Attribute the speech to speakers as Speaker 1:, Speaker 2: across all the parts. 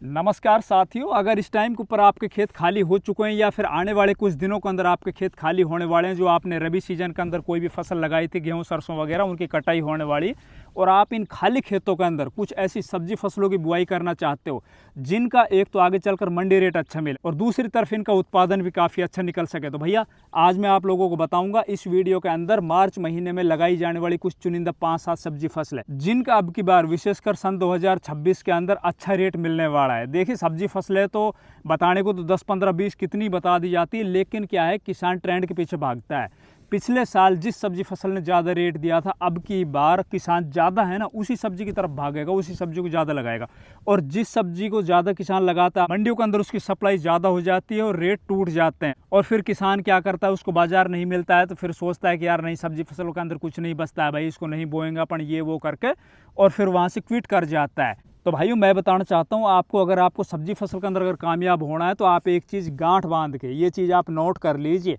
Speaker 1: नमस्कार साथियों, अगर इस टाइम के ऊपर आपके खेत खाली हो चुके हैं या फिर आने वाले कुछ दिनों के अंदर आपके खेत खाली होने वाले हैं, जो आपने रबी सीजन के अंदर कोई भी फसल लगाई थी, गेहूं सरसों वगैरह, उनकी कटाई होने वाली, और आप इन खाली खेतों के अंदर कुछ ऐसी सब्जी फसलों की बुआई करना चाहते हो जिनका एक तो आगे चलकर मंडी रेट अच्छा मिले और दूसरी तरफ इनका उत्पादन भी काफ़ी अच्छा निकल सके, तो भैया आज मैं आप लोगों को बताऊंगा इस वीडियो के अंदर मार्च महीने में लगाई जाने वाली कुछ चुनिंदा 5-7 सब्जी फसलें जिनका अब की बार विशेषकर सन 2026 के अंदर अच्छा रेट मिलने वाला है। देखिए, सब्जी फसलें तो बताने को तो 10, 15, 20 कितनी बता दी जाती है, लेकिन क्या है, किसान ट्रेंड के पीछे भागता है। पिछले साल जिस सब्जी फसल ने ज़्यादा रेट दिया था, अब की बार किसान ज़्यादा है ना, उसी सब्जी की तरफ भागेगा, उसी सब्जी को ज़्यादा लगाएगा। और जिस सब्जी को ज़्यादा किसान लगाता है, मंडियों के अंदर उसकी सप्लाई ज़्यादा हो जाती है और रेट टूट जाते हैं। और फिर किसान क्या करता है, उसको बाजार नहीं मिलता है तो फिर सोचता है कि यार नहीं, सब्जी फसलों के अंदर कुछ नहीं बचता है भाई, इसको नहीं बोएंगे अपन, ये वो करके, और फिर वहाँ से क्विट कर जाता है। तो भाइयों, मैं बताना चाहता हूँ आपको, अगर आपको सब्जी फसल के अंदर अगर कामयाब होना है तो आप एक चीज़ गांठ बांध के, ये चीज़ आप नोट कर लीजिए।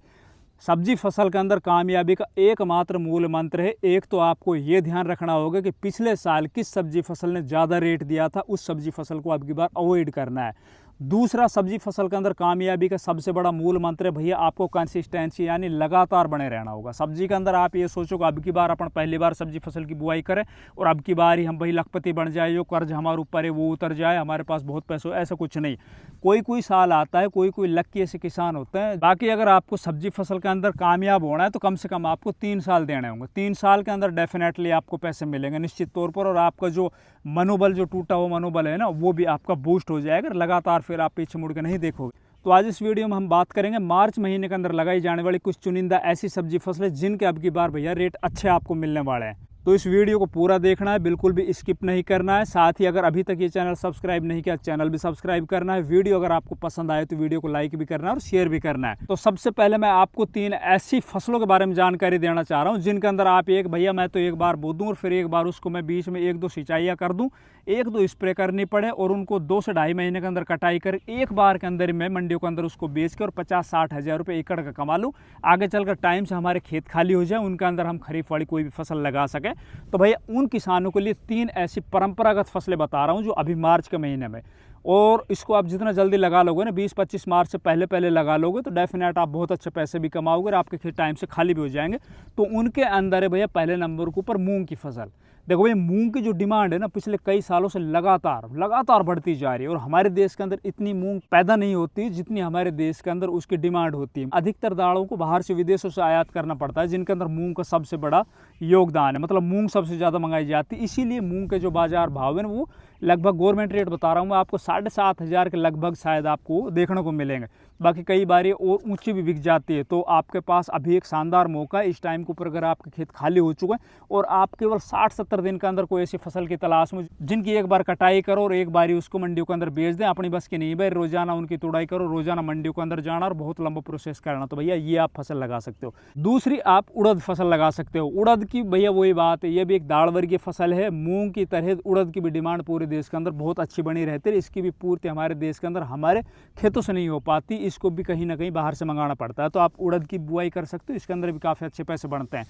Speaker 1: सब्जी फसल के अंदर कामयाबी का एकमात्र मूल मंत्र है, एक तो आपको ये ध्यान रखना होगा कि पिछले साल किस सब्जी फसल ने ज़्यादा रेट दिया था, उस सब्जी फसल को अब की बार अवॉइड करना है। दूसरा, सब्जी फसल के अंदर कामयाबी का सबसे बड़ा मूल मंत्र है भैया, आपको कंसिस्टेंसी यानी लगातार बने रहना होगा। सब्जी के अंदर आप ये सोचो कि अब की बार अपन पहली बार सब्जी फसल की बुआई करें और अब की बार ही हम भाई लखपति बन जाए, जो कर्ज हमारे ऊपर है वो उतर जाए, हमारे पास बहुत पैसे हो, ऐसा कुछ नहीं। कोई साल आता है, कोई लक्की ऐसे किसान होते हैं। बाकी अगर आपको सब्जी फसल के अंदर कामयाब होना है तो कम से कम आपको 3 साल देने होंगे। 3 साल के अंदर डेफिनेटली आपको पैसे मिलेंगे निश्चित तौर पर, और आपका जो मनोबल, जो टूटा हुआ मनोबल है ना, वो भी आपका बूस्ट हो जाएगा। लगातार फिर आप पीछे मुड़ के नहीं देखोगे। तो आज इस वीडियो में हम बात करेंगे मार्च महीने के अंदर लगाई जाने वाली कुछ चुनिंदा ऐसी सब्जी फसलें जिनके अब की बार भैया रेट अच्छे आपको मिलने वाले हैं। तो इस वीडियो को पूरा देखना है, बिल्कुल भी स्किप नहीं करना है। साथ ही अगर अभी तक ये चैनल सब्सक्राइब नहीं किया, चैनल भी सब्सक्राइब करना है। वीडियो अगर आपको पसंद आए तो वीडियो को लाइक भी करना है और शेयर भी करना है। तो सबसे पहले मैं आपको 3 ऐसी फसलों के बारे में जानकारी देना चाह रहा हूँ जिनके अंदर आप भैया मैं तो एक बार बो दूँ और फिर एक बार उसको मैं बीच में 1-2 सिंचाइयाँ कर दूँ, 1-2 स्प्रे करनी पड़े और उनको 2 से ढाई महीने के अंदर कटाई कर एक बार के अंदर मैं मंडियों के अंदर उसको बेच के और 50-60 हज़ार रुपये एकड़ का कमा लूँ। आगे चलकर टाइम से हमारे खेत खाली हो जाए, उनके अंदर हम खरीफ वाली कोई भी फसल लगा सकें। तो भैया उन किसानों के लिए 3 ऐसी परंपरागत फसलें बता रहा हूं जो अभी मार्च के महीने में, और इसको आप जितना जल्दी लगा लोगे ना, 20-25 मार्च से पहले लगा लोगे तो डेफिनेट आप बहुत अच्छे पैसे भी कमाओगे और आपके खेत टाइम से खाली भी हो जाएंगे। तो उनके अंदर है भैया पहले नंबर के ऊपर मूंग की फसल। देखो भैया, मूंग की जो डिमांड है ना, पिछले कई सालों से लगातार बढ़ती जा रही है, और हमारे देश के अंदर इतनी मूंग पैदा नहीं होती जितनी हमारे देश के अंदर उसकी डिमांड होती है। अधिकतर दालों को बाहर से, विदेशों से आयात करना पड़ता है, जिनके अंदर मूंग का सबसे बड़ा योगदान है, मतलब मूंग सबसे ज़्यादा मंगाई जाती है। इसीलिए मूंग के जो बाजार भाव है ना, वो लगभग गवर्नमेंट रेट बता रहा हूँ मैं आपको, 7,500 के लगभग शायद आपको देखने को मिलेंगे। बाकी कई बार ये और ऊंची भी बिक जाती है। तो आपके पास अभी एक शानदार मौका है इस टाइम के ऊपर, अगर आपके खेत खाली हो चुके हैं और आप केवल 60-70 दिन के अंदर कोई ऐसी फसल की तलाश में जिनकी एक बार कटाई करो और एक बार ही उसको मंडियों के अंदर बेच दें। अपनी बस की नहीं भाई, रोजाना उनकी तुड़ाई करो, रोजाना मंडियों के अंदर जाना और बहुत लंबा प्रोसेस करना, तो भैया ये आप फसल लगा सकते हो। दूसरी, आप उड़द फसल लगा सकते हो। उड़द की भैया वही बात है, ये भी एक दाल वर्गीय फसल है। मूंग की तरह उड़द की भी डिमांड पूरे देश के अंदर बहुत अच्छी बनी रहती है। इसकी भी पूर्ति हमारे देश के अंदर हमारे खेतों से नहीं हो पाती, इसको भी कहीं ना कहीं बाहर से मंगाना पड़ता है। तो आप उड़द की बुआई कर सकते हो, इसके अंदर भी काफ़ी अच्छे पैसे बनते हैं।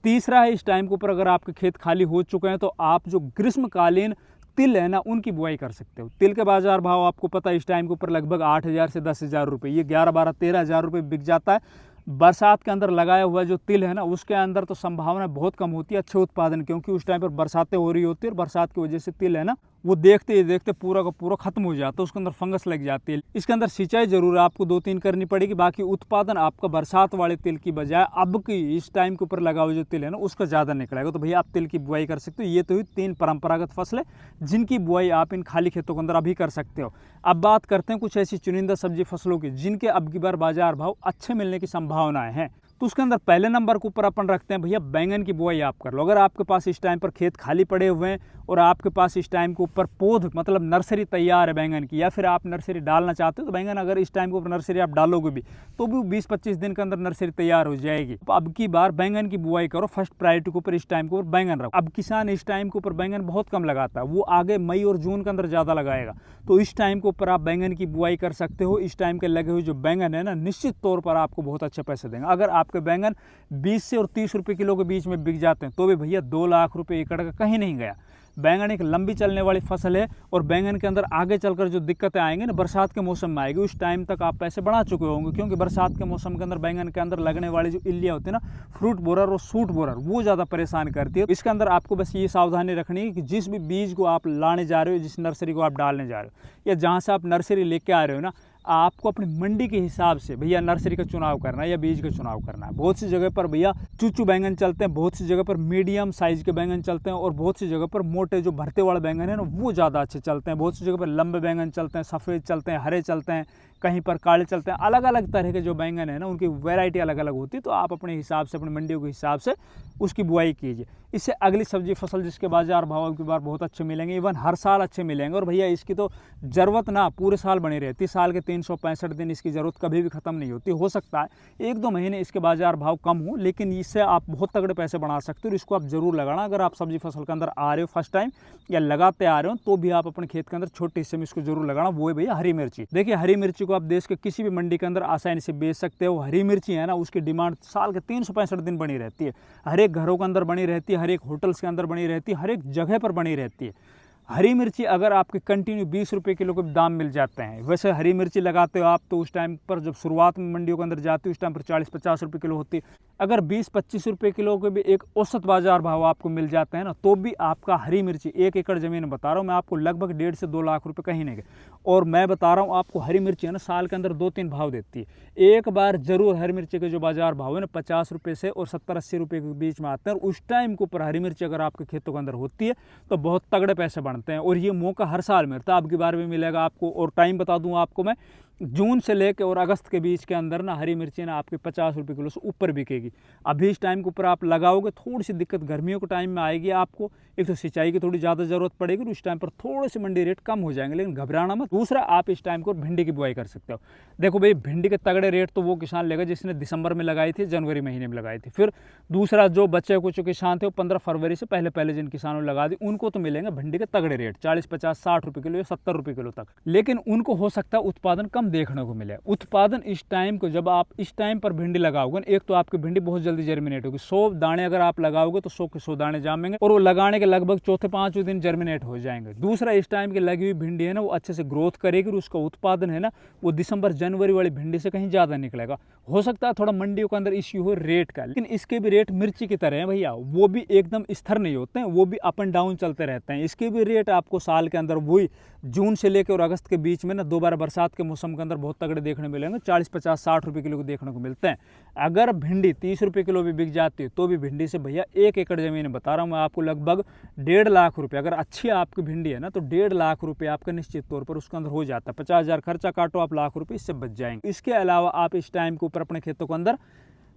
Speaker 1: तीसरा है, इस टाइम के ऊपर अगर आपके खेत खाली हो चुके हैं तो आप जो ग्रीष्मकालीन तिल है ना, उनकी बुआई कर सकते हो। तिल के बाजार भाव आपको पता है इस टाइम के ऊपर लगभग 8,000 से 10,000 रुपये, ये 11-12-13,000 रुपये बिक जाता है। बरसात के अंदर लगाया हुआ जो तिल है ना, उसके अंदर तो संभावना बहुत कम होती है अच्छे उत्पादन, क्योंकि उस टाइम पर बरसातें हो रही होती है और बरसात की वजह से तिल है ना, वो देखते ही देखते पूरा का पूरा खत्म हो जाता है, उसके अंदर फंगस लग जाती है। इसके अंदर सिंचाई जरूर आपको 2-3 करनी पड़ेगी, बाकी उत्पादन आपका बरसात वाले तिल की बजाय अब की इस टाइम के ऊपर लगा हुआ जो तिल है ना, उसका ज़्यादा निकलेगा। तो भैया आप तिल की बुआई कर सकते हो। ये तो हुई 3 परंपरागत फसलें जिनकी बुआई आप इन खाली खेतों के अंदर अभी कर सकते हो। अब बात करते हैं कुछ ऐसी चुनिंदा सब्जी फसलों की जिनके अब की बार बाजार भाव अच्छे मिलने की संभावनाएं हैं। तो उसके अंदर पहले नंबर के ऊपर अपन रखते हैं भैया बैंगन की बुआई आप कर लो। अगर आपके पास इस टाइम पर खेत खाली पड़े हुए हैं और आपके पास इस टाइम के ऊपर पौध मतलब नर्सरी तैयार है बैंगन की, या फिर आप नर्सरी डालना चाहते हो, तो बैंगन अगर इस टाइम के ऊपर नर्सरी आप डालोगे भी तो भी 20-25 दिन के अंदर नर्सरी तैयार हो जाएगी। तो अब की बार बैंगन की बुआई करो, फर्स्ट प्रायोरिटी के ऊपर इस टाइम के ऊपर बैंगन रखो। अब किसान इस टाइम के ऊपर बैंगन बहुत कम लगाता है, वो आगे मई और जून के अंदर ज़्यादा लगाएगा। तो इस टाइम के ऊपर आप बैंगन की बुआई कर सकते हो। इस टाइम के लगे हुए जो बैंगन है ना, निश्चित तौर पर आपको बहुत अच्छे पैसे देंगे। अगर आपके बैंगन 20 से और 30 रुपये किलो के बीच में बिक जाते हैं तो भी भैया 2 लाख रुपये एकड़ का कहीं नहीं गया। बैंगन एक लंबी चलने वाली फसल है और बैंगन के अंदर आगे चलकर जो दिक्कतें आएंगी ना बरसात के मौसम में आएगी, उस टाइम तक आप पैसे बढ़ा चुके होंगे, क्योंकि बरसात के मौसम के अंदर बैंगन के अंदर लगने वाली जो इल्लियाँ होती है ना, फ्रूट बोरर और सूट बोरर, वो ज़्यादा परेशान करती है। इसके अंदर आपको बस ये सावधानी रखनी है कि जिस भी बीज को आप लाने जा रहे हो, जिस नर्सरी को आप डालने जा रहे हो या जहाँ से आप नर्सरी लेके आ रहे हो ना, आपको अपनी मंडी के हिसाब से भैया नर्सरी का चुनाव करना है या बीज का चुनाव करना है। बहुत सी जगह पर भैया चूचू बैंगन चलते हैं, बहुत सी जगह पर मीडियम साइज के बैंगन चलते हैं और बहुत सी जगह पर मोटे जो भरते वाले बैंगन है ना वो ज़्यादा अच्छे चलते हैं। बहुत सी जगह पर लंबे बैंगन चलते हैं, सफ़ेद चलते हैं, हरे चलते हैं, कहीं पर काले चलते हैं। अलग अलग तरह के जो बैंगन है ना उनकी वैरायटी अलग अलग होती है, तो आप अपने हिसाब से अपनी मंडियों के हिसाब से उसकी बुआई कीजिए। इससे अगली सब्जी फसल जिसके बाजार भाव की बार बहुत अच्छे मिलेंगे, इवन हर साल अच्छे मिलेंगे। और भैया इसकी तो ज़रूरत ना पूरे साल बनी रहती, साल के 365 दिन इसकी ज़रूरत कभी भी ख़त्म नहीं होती। हो सकता है 1-2 महीने इसके बाजार भाव कम हो, लेकिन इससे आप बहुत तगड़े पैसे बना सकते हो और इसको आप ज़रूर लगाना। अगर आप सब्जी फसल के अंदर आ रहे हो फर्स्ट टाइम या लगाते आ रहे हो तो भी आप अपने खेत के अंदर छोटे हिस्से में इसको जरूर लगाना। वो है भैया हरी मिर्ची। देखिए हरी मिर्ची को आप देश के किसी भी मंडी के अंदर आसानी से बेच सकते हो। हरी मिर्ची है ना, उसकी डिमांड साल के 365 दिन बनी रहती है, हर एक घरों के अंदर बनी रहती है, हर एक होटल्स के अंदर बनी रहती है, हर एक जगह पर बनी रहती है। हरी मिर्ची अगर आपके कंटिन्यू 20 रुपये किलो के दाम मिल जाते हैं, वैसे हरी मिर्ची लगाते हो आप तो उस टाइम पर जब शुरुआत में मंडियों के अंदर जाती है उस टाइम पर 40-50 रुपये किलो होती है। अगर 20-25 रुपये किलो के भी एक औसत बाजार भाव आपको मिल जाते हैं ना, तो भी आपका हरी मिर्ची 1 एकड़ ज़मीन बता रहा हूँ मैं आपको लगभग 1.5 से 2 लाख रुपये कहीं नहीं गए। और मैं बता रहा हूँ आपको हरी मिर्ची है ना साल के अंदर 2-3 भाव देती है। एक बार जरूर हरी मिर्ची के जो बाजार भाव है ना 50 रुपये से और 70-80 रुपये के बीच में आते हैं, और उस टाइम के ऊपर हरी मिर्ची अगर आपके खेतों के अंदर होती है तो बहुत तगड़े पैसे बनते हैं। और ये मौका हर साल मिलता है, अब की बार भी मिलेगा आपको। और टाइम बता दूं आपको मैं, जून से लेकर और अगस्त के बीच के अंदर ना हरी मिर्ची ना आपके 50 रुपये किलो से ऊपर बिकेगी। अभी इस टाइम के ऊपर आप लगाओगे थोड़ी सी दिक्कत गर्मियों के टाइम में आएगी आपको, एक तो सिंचाई की थोड़ी ज़्यादा ज़रूरत पड़ेगी और उस टाइम पर थोड़े से मंडी रेट कम हो जाएंगे, लेकिन घबराना मत। दूसरा आप इस टाइम को भिंडी की बुआई कर सकते हो। देखो भाई भिंडी के तगड़े रेट तो वो किसान लेगा जिसने दिसंबर में लगाई थी, जनवरी महीने में लगाई थी। फिर दूसरा जो बच्चे कुछ किसान थे वो 15 फरवरी से पहले जिन किसानों ने लगा दी उनको तो मिलेंगे भिंडी के तगड़े रेट 40-50-60 रुपये किलो या 70 रुपये किलो तक। लेकिन उनको हो सकता है उत्पादन कम देखने को मिले। उत्पादन इस टाइम को जब आप इस टाइम पर भिंडी लगाओगे, एक तो आपकी भिंडी बहुत जल्दी जर्मिनेट होगी। 100 दाने अगर आप लगाओगे तो 100 के 100 दाने जामेंगे और वो लगाने के लगभग 4-5 दिन जर्मिनेट हो जाएंगे। दूसरा इस टाइम की लगी हुई भिंडी है ना वो अच्छे से ग्रोथ करेगी और उसका उत्पादन है ना वो दिसंबर जनवरी वाली भिंडी से कहीं ज़्यादा निकलेगा। हो सकता है थोड़ा मंडियों के अंदर इश्यू हो रेट का, लेकिन इसके भी रेट मिर्ची की तरह है भैया, वो भी एकदम स्थिर नहीं होते हैं, वो भी अप एंड डाउन चलते रहते हैं। इसके भी रेट आपको साल के अंदर वही जून से लेकर और अगस्त के बीच में ना दोबारा बरसात के मौसम के अंदर बहुत तगड़े देखने मिलेंगे, 40-50-60 रुपये किलो को देखने को मिलते हैं। अगर भिंडी 30 रुपये किलो भी बिक जाती है तो भी भिंडी से भैया 1 एकड़ ज़मीन बता रहा हूँ मैं आपको लगभग 1.5 लाख रुपये, अगर अच्छी आपकी भिंडी है ना तो 1.5 लाख रुपये आपका निश्चित तौर पर उसके अंदर हो जाता है। 50,000 खर्चा काटो आप, लाख रुपये इससे बच जाएंगे। इसके अलावा आप इस टाइम के ऊपर अपने खेतों के अंदर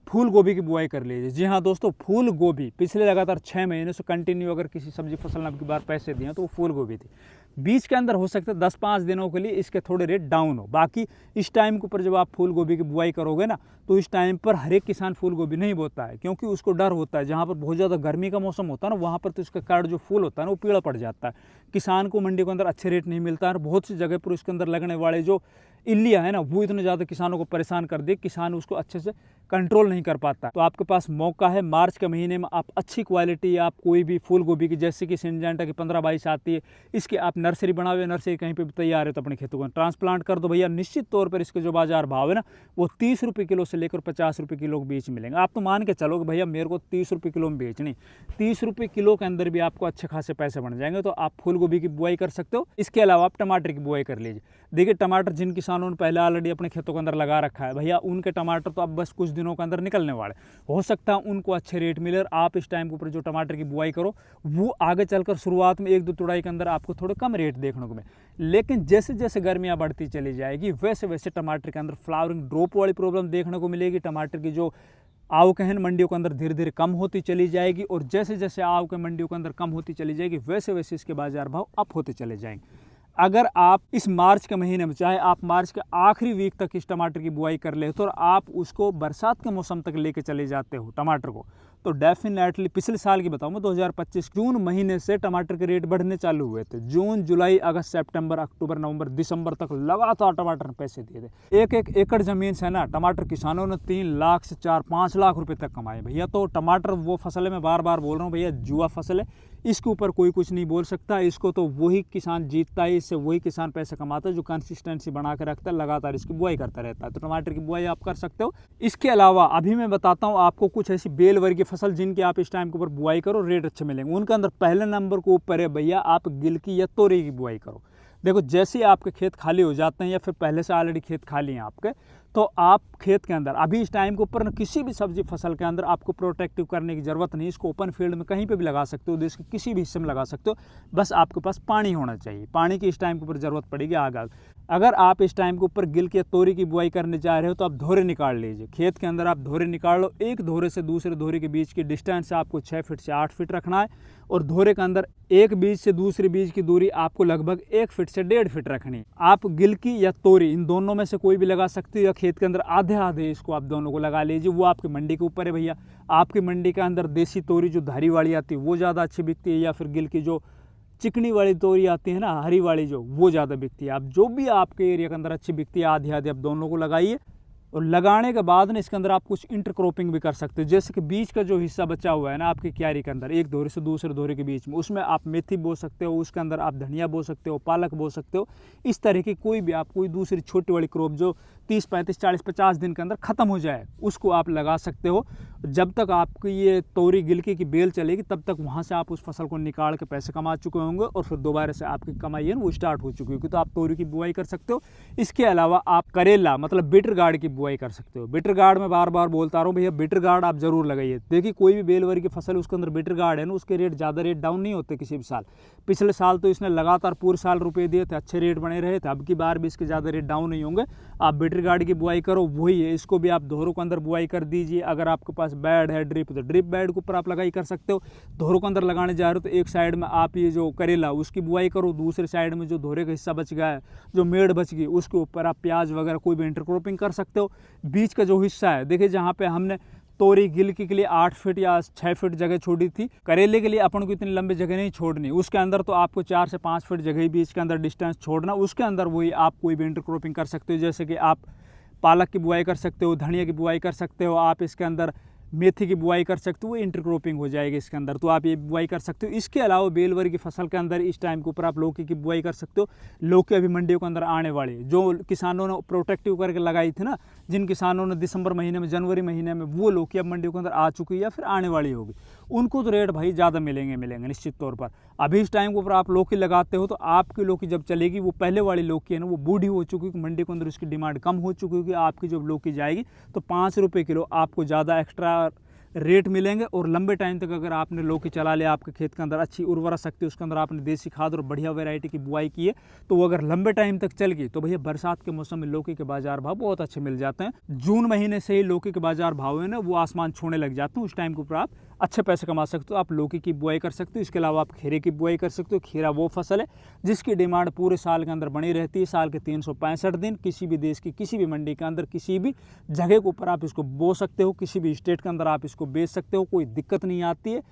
Speaker 1: फूल गोभी की बुआई कर लीजिए। जी हाँ दोस्तों, फूल गोभी पिछले लगातार 6 महीने से कंटिन्यू अगर किसी सब्जी फसल ने आपकी बार पैसे दिए तो वो फूल गोभी थी। बीच के अंदर हो सकता है 10-5 दिनों के लिए इसके थोड़े रेट डाउन हो। बाकी इस टाइम के ऊपर जब आप फूल गोभी की बुआई करोगे ना तो इस टाइम पर हर एक किसान फूल गोभी नहीं बोता है, क्योंकि उसको डर होता है जहाँ पर बहुत ज़्यादा गर्मी का मौसम होता है ना वहाँ पर तो इसका कार्ड जो फूल होता है ना वो पीला पड़ जाता है। किसान को मंडी के अंदर अच्छे रेट नहीं मिलता है और बहुत सी जगह पर उसके अंदर लगने वाले जो इल्लियाँ है ना वो इतने ज़्यादा किसानों को परेशान कर दे, किसान उसको अच्छे से कंट्रोल नहीं कर पाता। तो आपके पास मौका है मार्च के महीने में आप अच्छी क्वालिटी आप कोई भी फूल गोभी की, जैसे कि सिंजेंटा की 15-22 आती है, इसकी आप नर्सरी बनाओ, नर्सरी कहीं पे भी तैयार है तो अपने खेतों को ट्रांसप्लांट कर दो भैया। निश्चित तौर पर इसके जो बाजार भाव है ना वो 30 रुपये किलो से लेकर 50 रुपये किलो के बीच मिलेंगे। आप तो मान के चलोगे भैया मेरे को 30 रुपये किलो में बेचनी, 30 रुपये किलो के अंदर भी आपको अच्छे खासे पैसे बन जाएंगे। तो आप फूल गोभी की बुआई कर सकते हो। इसके अलावा आप टमाटर की बुआई कर लीजिए। देखिए टमाटर जिन किसानों ने पहले ऑलरेडी अपने खेतों के अंदर लगा रखा है भैया उनके टमाटर तो अब बस कुछ दिनों के अंदर निकलने वाले, हो सकता है उनको अच्छे रेट मिले और आप इस टाइम के ऊपर जो टमाटर की बुआई करो वो आगे चलकर शुरुआत में 1-2 तुड़ाई के अंदर आपको थोड़े कम रेट देखने को मिले। लेकिन जैसे जैसे गर्मियाँ बढ़ती चली जाएगी वैसे वैसे टमाटर के अंदर फ्लावरिंग ड्रॉप वाली प्रॉब्लम देखने को मिलेगी। टमाटर की जो आवक मंडियों के अंदर धीरे धीरे कम होती चली जाएगी और जैसे जैसे आवक मंडियों के अंदर कम होती चली जाएगी वैसे वैसे इसके बाजार भाव अप होते चले जाएंगे। अगर आप इस मार्च के महीने में, चाहे आप मार्च के आखिरी वीक तक इस टमाटर की बुआई कर ले तो आप उसको बरसात के मौसम तक लेके चले जाते हो टमाटर को, तो डेफिनेटली पिछले साल की बताऊँ मैं 2025 जून महीने से टमाटर के रेट बढ़ने चालू हुए थे। जून, जुलाई, अगस्त, सितंबर, अक्टूबर, नवंबर, दिसंबर तक लगातार टमाटर ने पैसे दिए थे। एक एकड़ ज़मीन से ना टमाटर किसानों ने 3 लाख से 4-5 लाख रुपए तक कमाए भैया। तो टमाटर वो फसल है, मैं बार बार बोल रहा हूँ भैया जुआ फसल है, इसके ऊपर कोई कुछ नहीं बोल सकता। इसको तो वही किसान जीतता है, इससे वही किसान पैसे कमाता है जो कंसिस्टेंसी बना के रखता है, लगातार इसकी बुआई करता रहता है। तो टमाटर की बुआई आप कर सकते हो। इसके अलावा अभी मैं बताता हूँ आपको कुछ ऐसी बेल वर्गीय फसल जिनकी आप इस टाइम के ऊपर बुआई करो, रेट अच्छे मिलेंगे। उनके अंदर पहले नंबर के ऊपर है भैया, आप गिलकी या तोरी की बुआई करो। देखो जैसे ही आपके खेत खाली हो जाते हैं या फिर पहले से ऑलरेडी खेत खाली हैं आपके, तो आप खेत के अंदर अभी इस टाइम के ऊपर किसी भी सब्जी फसल के अंदर आपको प्रोटेक्टिव करने की ज़रूरत नहीं। इसको ओपन फील्ड में कहीं पे भी लगा सकते हो, देश के किसी भी हिस्से में लगा सकते हो, बस आपके पास पानी होना चाहिए। पानी की इस टाइम के ऊपर ज़रूरत पड़ेगी आगे। अगर आप इस टाइम के ऊपर गिलकी या तोरी की बुआई करने जा रहे हो तो आप धोरे निकाल लीजिए। खेत के अंदर आप धोरे निकाल लो। एक धोरे से दूसरे धोरे के बीच की डिस्टेंस आपको 6 फीट से 8 फीट रखना है, और धोरे के अंदर एक बीज से दूसरे बीज की दूरी आपको लगभग 1 फीट से 1.5 फीट रखनी है। आप गिलकी या तोरी इन दोनों में से कोई भी लगा सकते हो, या खेत के अंदर आधे आधे इसको आप दोनों को लगा लीजिए। वो आपकी मंडी के ऊपर है भैया। आपकी मंडी के अंदर देसी तोरी जो धारी वाली आती है वो ज़्यादा अच्छी बिकती है, या फिर गिलकी जो चिकनी वाली तोरी आती है ना, हरी वाली जो, वो ज़्यादा बिकती है। आप जो भी आपके एरिया के अंदर अच्छी बिकती है आधे आधे आप दोनों को लगाइए। और लगाने के बाद ना इसके अंदर आप कुछ इंटरक्रॉपिंग भी कर सकते हो। जैसे कि बीच का जो हिस्सा बचा हुआ है ना आपकी क्यारी के अंदर, एक धोरे से दूसरे धोरे के बीच में, उसमें आप मेथी बो सकते हो, उसके अंदर आप धनिया बो सकते हो, पालक बो सकते हो। इस तरह की कोई भी आप कोई दूसरी छोटी वाली क्रॉप जो 30, 35, 40, 50 दिन के अंदर ख़त्म हो जाए उसको आप लगा सकते हो। जब तक आपकी ये तोरी गिलकी की बेल चलेगी तब तक वहाँ से आप उस फसल को निकाल के पैसे कमा चुके होंगे, और फिर दोबारा से आपकी कमाई है ना वो स्टार्ट हो चुकी होगी। तो आप तोरी की बुआई कर सकते हो। इसके अलावा आप करेला मतलब बिटर गार्ड की बुआई कर सकते हो। बिटर गार्ड में बार बार बोलता रहा हूँ भैया, बिटर गार्ड आप जरूर लगाइए। देखिए कोई भी बेल वर्गीय फसल उसके अंदर बिटर गार्ड है ना, उसके रेट ज़्यादा रेट डाउन नहीं होते किसी भी साल। पिछले साल तो इसने लगातार पूरे साल रुपए दिए थे, अच्छे रेट बने रहे थे। अब की बार भी इसके ज़्यादा रेट डाउन नहीं होंगे। आप बिटर गार्ड की बुआई करो, वही है। इसको भी आप धोरों के अंदर बुआई कर दीजिए। अगर आपके पास बेड है ड्रिप, तो ड्रिप बेड के ऊपर आप लगाई कर सकते हो। धोरों के अंदर लगाने जा रहे हो तो एक साइड में आप ये जो करेला उसकी बुआई करो, दूसरे साइड में जो धोरे का हिस्सा बच गया है, जो मेड़ बच गई, उसके ऊपर आप प्याज वगैरह कोई भी इंटरक्रॉपिंग कर सकते हो। बीच का जो हिस्सा है देखिए, जहाँ पे हमने तोरी गिलकी के लिए 8 फीट या 6 फीट जगह छोड़ी थी, करेले के लिए अपन को इतनी लंबी जगह नहीं छोड़नी। उसके अंदर तो आपको 4 से 5 फीट जगह ही बीच के अंदर डिस्टेंस छोड़ना। उसके अंदर वही आप कोई भी इंटरक्रॉपिंग कर सकते हो। जैसे कि आप पालक की बुआई कर सकते हो, धनिया की बुआई कर सकते हो, आप इसके अंदर मेथी की बुआई कर सकते हो, वो इंटरक्रॉपिंग हो जाएगी इसके अंदर। तो आप ये बुआई कर सकते हो। इसके अलावा बेलवर की फसल के अंदर इस टाइम के ऊपर आप लौकी की बुआई कर सकते हो। लौकी अभी मंडियों के अंदर आने वाली, जो किसानों ने प्रोटेक्टिव करके लगाई थी ना, जिन किसानों ने दिसंबर महीने में, जनवरी महीने में, वो लौकी अब मंडियों के अंदर आ चुकी है या फिर आने वाली होगी। उनको तो रेट भाई ज़्यादा मिलेंगे निश्चित तौर पर। अभी इस टाइम के ऊपर आप लौकी लगाते हो तो आपकी लौकी जब चलेगी, वो पहले वाली लौकी है ना वो बूढ़ी हो चुकी है, मंडी के अंदर उसकी डिमांड कम हो चुकी है। आपकी जब लौकी जाएगी तो 5 रुपये किलो आपको ज़्यादा एक्स्ट्रा रेट मिलेंगे। और लंबे टाइम तक अगर आपने लौकी चला लिया, आपके खेत के अंदर अच्छी उर्वरा शक्ति, उसके अंदर आपने देसी खाद और बढ़िया वैरायटी की बुआई की है, तो वो अगर लंबे टाइम तक चल गई तो भैया बरसात के मौसम में लौकी के बाजार भाव बहुत अच्छे मिल जाते हैं। जून महीने से ही लौकी के बाजार भाव है ना वो आसमान छूने लग जाते हैं। उस टाइम के ऊपर आप अच्छे पैसे कमा सकते हो। आप लौकी की बुआई कर सकते हो। इसके अलावा आप खीरे की बुआई कर सकते हो। खीरा वो फसल है जिसकी डिमांड पूरे साल के अंदर बनी रहती है। साल के 365 दिन किसी भी देश की किसी भी मंडी के अंदर किसी भी जगह के ऊपर आप इसको बो सकते हो। किसी भी स्टेट के अंदर आप इसको बेच सकते हो, कोई दिक्कत नहीं आती है।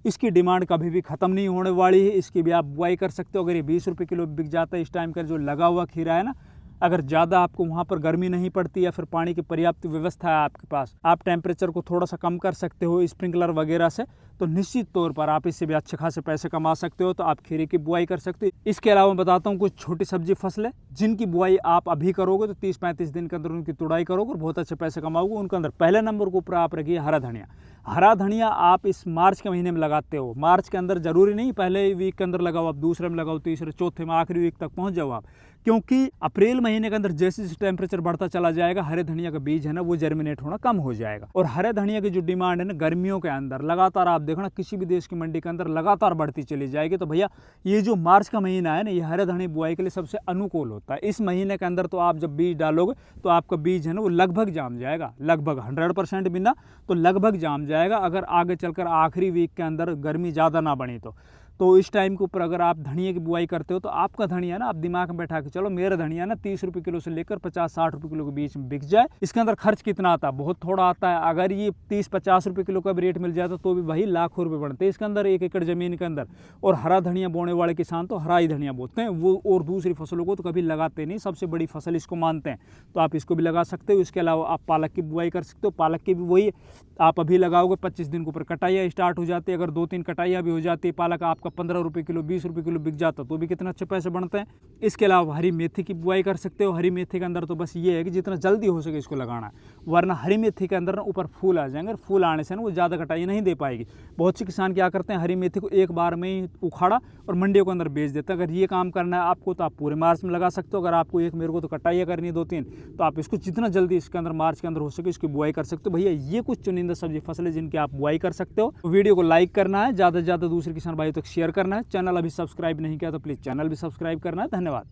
Speaker 1: इसकी डिमांड कभी भी ख़त्म नहीं होने वाली है। इसकी भी आप बुआई कर सकते हो। अगर ये 20 रुपये किलो बिक जाता है इस टाइम का जो लगा हुआ खीरा है ना, अगर ज़्यादा आपको वहाँ पर गर्मी नहीं पड़ती या फिर पानी की पर्याप्त व्यवस्था है आपके पास, आप टेम्परेचर को थोड़ा सा कम कर सकते हो स्प्रिंकलर वगैरह से, तो निश्चित तौर पर आप इससे भी अच्छे खासे पैसे कमा सकते हो। तो आप खीरे की बुआई कर सकते हो। इसके अलावा मैं बताता हूँ कुछ छोटी सब्जी फसलें जिनकी बुआई आप अभी करोगे तो 30-35 दिन के अंदर उनकी तुड़ाई करोगे और बहुत अच्छे पैसे कमाओगे। उनके अंदर पहले नंबर के ऊपर आप रखिए हरा धनिया। हरा धनिया आप इस मार्च के महीने में लगाते हो। मार्च के अंदर जरूरी नहीं पहले वीक के अंदर लगाओ, आप दूसरे में लगाओ, तीसरे, चौथे में, आखिरी वीक तक पहुंच जाओ आप, क्योंकि अप्रैल महीने के अंदर जैसे जैसे टेम्परेचर बढ़ता चला जाएगा हरे धनिया का बीज है ना वो जर्मिनेट होना कम हो जाएगा। और हरे धनिया की जो डिमांड है ना गर्मियों के अंदर लगातार आप देखना किसी भी देश की मंडी के अंदर लगातार बढ़ती चली जाएगी। तो भैया ये जो मार्च का महीना है ना ये हरे धनिया बुआई के लिए सबसे अनुकूल होता है। इस महीने के अंदर तो आप जब बीज डालोगे तो आपका बीज है ना वो लगभग जाम जाएगा, लगभग 100% भी ना तो लगभग जाम जाएगा, अगर आगे चलकर आखिरी वीक के अंदर गर्मी ज़्यादा ना बढ़ी तो तो इस टाइम के ऊपर अगर आप धनिया की बुआई करते हो तो आपका धनिया ना आप दिमाग में बैठा के चलो, मेरा धनिया ना 30 रुपये किलो से लेकर 50-60 रुपये किलो के बीच में बिक जाए। इसके अंदर खर्च कितना आता है? बहुत थोड़ा आता है। अगर ये 30-50 रुपये किलो का भी रेट मिल जाता तो भी भाई लाखों रुपये बनते हैं इसके अंदर 1 एकड़ ज़मीन के अंदर। और हरा धनिया बोने वाले किसान तो हरा ही धनिया बोते हैं वो, और दूसरी फसलों को तो कभी लगाते नहीं, सबसे बड़ी फसल इसको मानते हैं। तो आप इसको भी लगा सकते हो। इसके अलावा आप पालक की बुआई कर सकते हो। पालक की भी वही आप अभी लगाओगे 25 दिन के ऊपर कटाइयाँ स्टार्ट हो जाती है। अगर 2-3 कटाइयाँ भी हो जाती है, पालक आपका 15 रुपये किलो 20 रुपये किलो बिक जाता तो भी कितना अच्छे पैसे बनते हैं। इसके अलावा हरी मेथी की बुआई कर सकते हो। हरी मेथी के अंदर तो बस ये है कि जितना जल्दी हो सके इसको लगाना है, वरना हरी मेथी के अंदर ना ऊपर फूल आ जाएंगे, फूल आने से ना वो ज़्यादा कटाई नहीं दे पाएगी। बहुत से किसान क्या करते हैं, हरी मेथी को एक बार में ही उखाड़ा और मंडियों के अंदर बेच देते हैं। अगर ये काम करना है आपको तो आप पूरे मार्च में लगा सकते हो। अगर आपको एक मेरे को तो कटाइयाँ करनी है 2-3, तो आप इसको जितना जल्दी इसके अंदर मार्च के अंदर हो सके इसकी बुआई कर सकते हो। भैया ये कुछ चुनिंदा सब्जी फसलें जिनकी आप बुआई कर सकते हो। वीडियो को लाइक करना है, ज़्यादा से ज़्यादा दूसरे किसान भाइयों तक शेयर करना है। चैनल अभी सब्सक्राइब नहीं किया तो प्लीज़ चैनल भी सब्सक्राइब करना है। धन्यवाद।